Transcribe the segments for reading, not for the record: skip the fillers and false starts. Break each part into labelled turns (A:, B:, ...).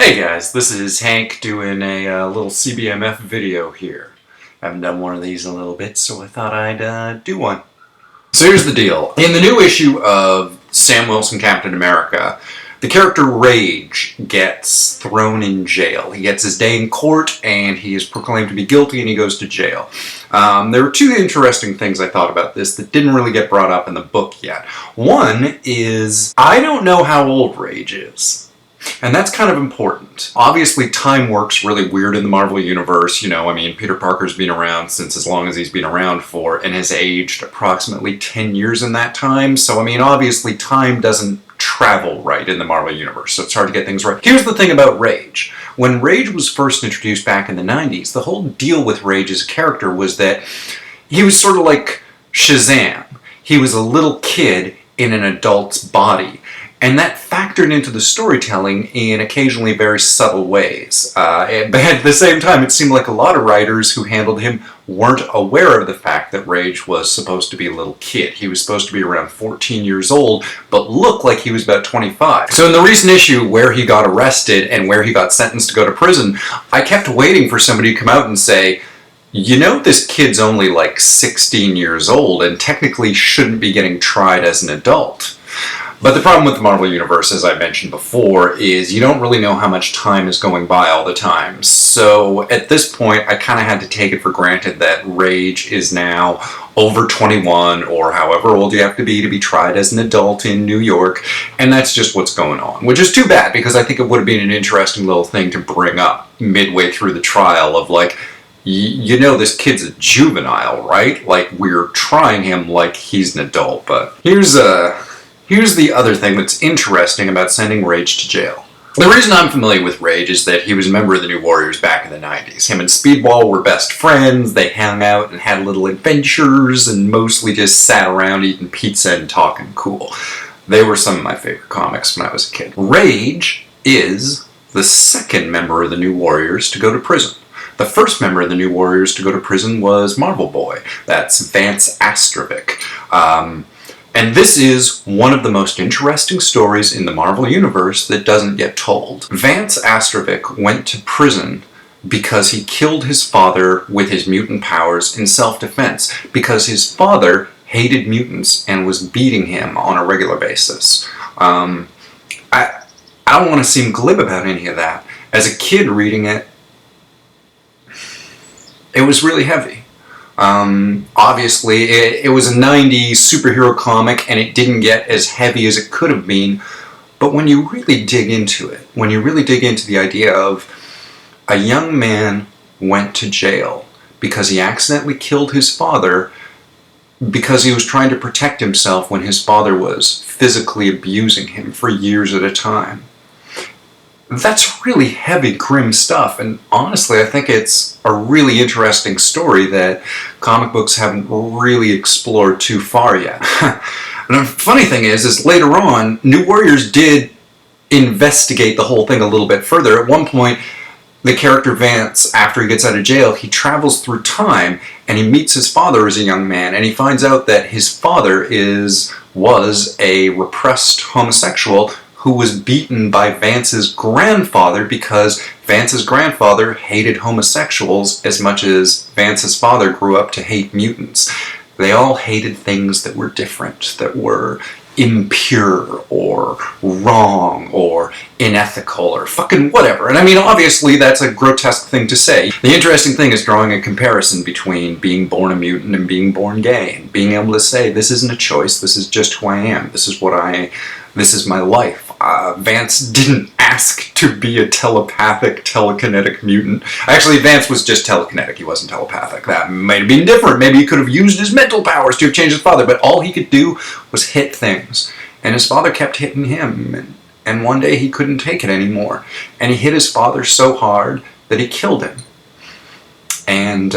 A: Hey guys, this is Hank doing a little CBMF video here. I haven't done one of these in a little bit, so I thought I'd do one. So here's the deal. In the new issue of Sam Wilson Captain America, the character Rage gets thrown in jail. He gets his day in court and he is proclaimed to be guilty and he goes to jail. There were two interesting things I thought about this that didn't really get brought up in the book yet. One is, I don't know how old Rage is. And that's kind of important. Obviously, time works really weird in the Marvel Universe. You know, I mean, Peter Parker's been around since as long as he's been around for, and has aged approximately 10 years in that time. So, I mean, obviously, time doesn't travel right in the Marvel Universe, so it's hard to get things right. Here's the thing about Rage. When Rage was first introduced back in the 90s, the whole deal with Rage as a character was that he was sort of like Shazam. He was a little kid in an adult's body. And that factored into the storytelling in occasionally very subtle ways. But at the same time, it seemed like a lot of writers who handled him weren't aware of the fact that Rage was supposed to be a little kid. He was supposed to be around 14 years old, but looked like he was about 25. So in the recent issue where he got arrested and where he got sentenced to go to prison, I kept waiting for somebody to come out and say, you know, this kid's only like 16 years old and technically shouldn't be getting tried as an adult. But the problem with the Marvel Universe, as I mentioned before, is you don't really know how much time is going by all the time. So at this point, I kind of had to take it for granted that Rage is now over 21, or however old you have to be tried as an adult in New York, and that's just what's going on. Which is too bad, because I think it would have been an interesting little thing to bring up midway through the trial of like, you know this kid's a juvenile, right? Like, we're trying him like he's an adult, but Here's the other thing that's interesting about sending Rage to jail. The reason I'm familiar with Rage is that he was a member of the New Warriors back in the 90s. Him and Speedball were best friends, they hung out and had little adventures, and mostly just sat around eating pizza and talking cool. They were some of my favorite comics when I was a kid. Rage is the second member of the New Warriors to go to prison. The first member of the New Warriors to go to prison was Marvel Boy. That's Vance Astrovic. And this is one of the most interesting stories in the Marvel Universe that doesn't get told. Vance Astrovic went to prison because he killed his father with his mutant powers in self-defense, because his father hated mutants and was beating him on a regular basis. I don't want to seem glib about any of that. As a kid reading it, it was really heavy. Obviously, it was a 90s superhero comic and it didn't get as heavy as it could have been, but when you really dig into it, when you really dig into the idea of a young man went to jail because he accidentally killed his father because he was trying to protect himself when his father was physically abusing him for years at a time. That's really heavy, grim stuff, and honestly, I think it's a really interesting story that comic books haven't really explored too far yet. And the funny thing is later on, New Warriors did investigate the whole thing a little bit further. At one point, the character Vance, after he gets out of jail, he travels through time, and he meets his father as a young man, and he finds out that his father was a repressed homosexual who was beaten by Vance's grandfather because Vance's grandfather hated homosexuals as much as Vance's father grew up to hate mutants. They all hated things that were different, that were impure or wrong or unethical or fucking whatever. And I mean, obviously that's a grotesque thing to say. The interesting thing is drawing a comparison between being born a mutant and being born gay, and being able to say, this isn't a choice, this is just who I am, this is my life. Vance didn't ask to be a telepathic, telekinetic mutant. Actually, Vance was just telekinetic, he wasn't telepathic. That might have been different. Maybe he could have used his mental powers to have changed his father, but all he could do was hit things. And his father kept hitting him, and one day he couldn't take it anymore. And he hit his father so hard that he killed him. And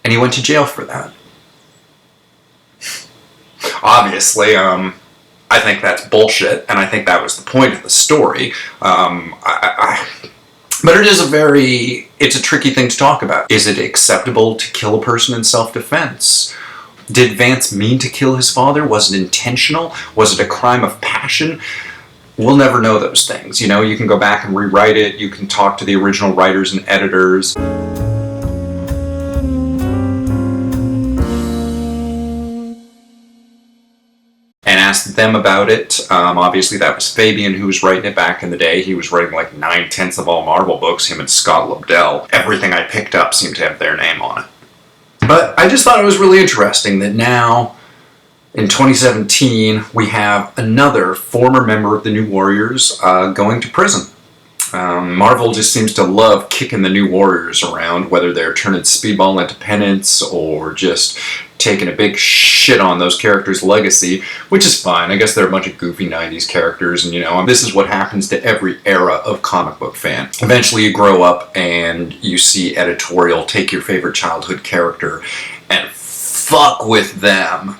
A: he went to jail for that. Obviously, I think that's bullshit, and I think that was the point of the story. But it's a tricky thing to talk about. Is it acceptable to kill a person in self-defense? Did Vance mean to kill his father? Was it intentional? Was it a crime of passion? we'll never know those things. You know, you can go back and rewrite it, you can talk to the original writers and editors. And asked them about it. Obviously that was Fabian who was writing it back in the day. He was writing like 9/10 of all Marvel books, him and Scott Lobdell. Everything I picked up seemed to have their name on it. But I just thought it was really interesting that now, in 2017, we have another former member of the New Warriors going to prison. Marvel just seems to love kicking the New Warriors around, whether they're turning Speedball into penance or just taking a big shit on those characters' legacy, which is fine. I guess they're a bunch of goofy 90s characters, and you know, this is what happens to every era of comic book fan. Eventually you grow up and you see editorial take your favorite childhood character and fuck with them.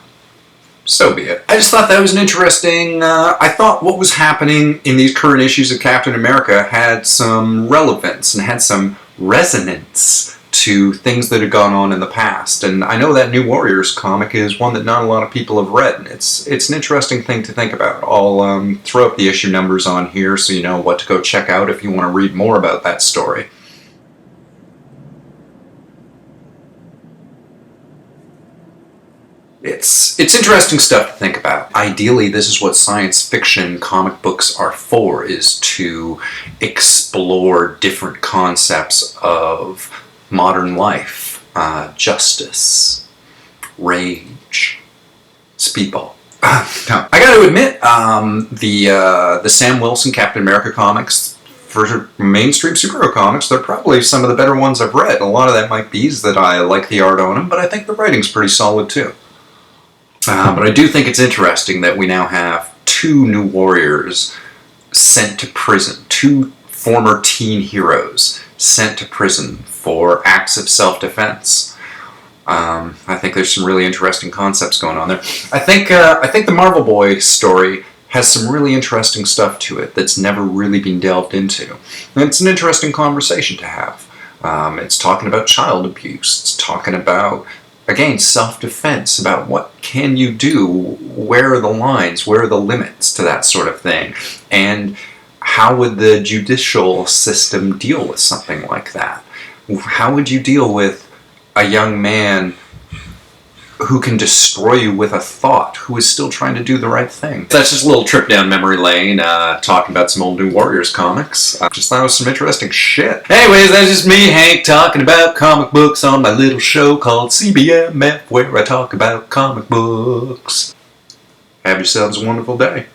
A: So be it. I just thought that was an interesting, I thought what was happening in these current issues of Captain America had some relevance and had some resonance to things that had gone on in the past. And I know that New Warriors comic is one that not a lot of people have read. And it's an interesting thing to think about. I'll throw up the issue numbers on here so you know what to go check out if you want to read more about that story. It's interesting stuff to think about. Ideally, this is what science fiction comic books are for, is to explore different concepts of modern life, justice, rage, Speedball. No. I gotta admit, the Sam Wilson Captain America comics, for mainstream superhero comics, they're probably some of the better ones I've read. A lot of that might be that I like the art on them, but I think the writing's pretty solid too. But I do think it's interesting that we now have two New Warriors sent to prison, two former teen heroes sent to prison for acts of self-defense. I think there's some really interesting concepts going on there. I think the Marvel Boy story has some really interesting stuff to it that's never really been delved into. And it's an interesting conversation to have. It's talking about child abuse. It's talking about, again, self-defense, about what can you do, where are the lines, where are the limits to that sort of thing, and how would the judicial system deal with something like that? How would you deal with a young man who can destroy you with a thought, who is still trying to do the right thing? That's just a little trip down memory lane, talking about some old New Warriors comics. Just thought it was some interesting shit. Anyways, that's just me, Hank, talking about comic books on my little show called CBMF, where I talk about comic books. Have yourselves a wonderful day.